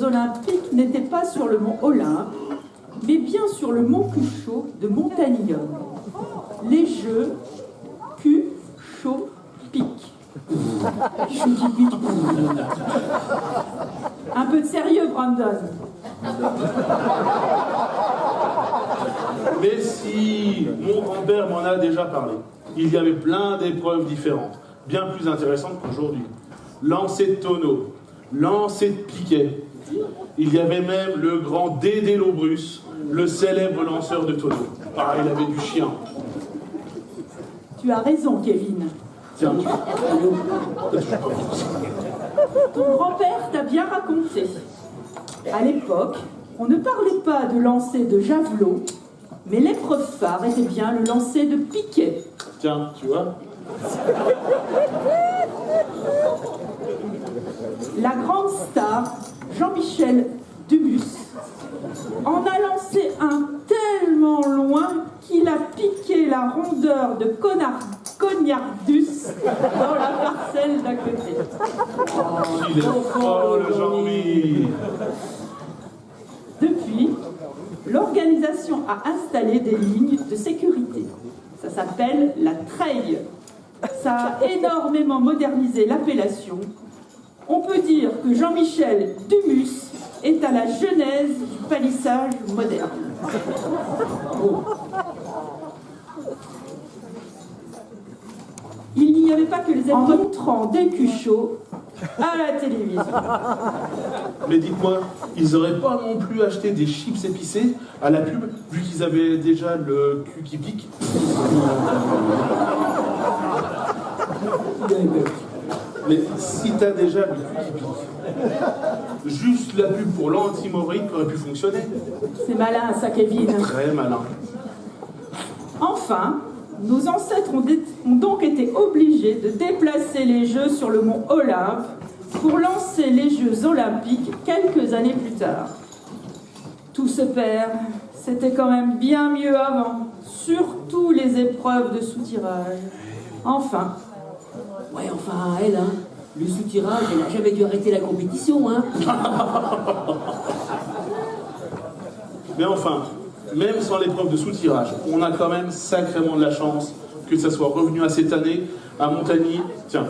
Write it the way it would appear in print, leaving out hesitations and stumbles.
olympiques n'étaient pas sur le mont Olympe, mais bien sur le mont Cruchot de Montagnium. Les Jeux Cruchot-Pic. Un peu de sérieux, Brandon. Mais si, mon grand-père m'en a déjà parlé. Il y avait plein d'épreuves différentes, bien plus intéressantes qu'aujourd'hui. Lancer de tonneau, lancer de piquet. Il y avait même le grand Dédé Laubrus, le célèbre lanceur de tonneau. Ah, il avait du chien. Tu as raison, Kevin. Tiens, Ton grand-père t'a bien raconté. À l'époque, on ne parlait pas de lancer de javelot, mais l'épreuve phare était bien le lancer de piquet. tiens, tu vois. La grande star, Jean-Michel Dumus, en a lancé un tellement loin qu'il a piqué la rondeur de Cognardus dans la parcelle d'à côté. Il est fort, le Jean-Louis. Depuis, l'organisation a installé des lignes de sécurité. Ça s'appelle la treille. Ça a énormément modernisé l'appellation. On peut dire que Jean-Michel Dumus est à la genèse du palissage moderne. Il n'y avait pas que les épreuves en montrant des cuchots à la télévision. Mais dites-moi, ils n'auraient pas non plus acheté des chips épicés à la pub, vu qu'ils avaient déjà le cul qui pique? Mais si t'as déjà le cul qui pique, juste la pub pour l'anti-hémorroïde aurait pu fonctionner. C'est malin ça, Kevin. Très malin. Enfin, nos ancêtres ont donc été obligés de déplacer les Jeux sur le mont Olympe pour lancer les Jeux olympiques quelques années plus tard. Tout se perd, c'était quand même bien mieux avant, surtout les épreuves de soutirage. Enfin. Ouais, enfin, elle, hein. Le soutirage, elle n'a jamais dû arrêter la compétition, hein. Mais enfin, même sans l'épreuve de soutirage, on a quand même sacrément de la chance que ça soit revenu à cette année à Montagny. Tiens,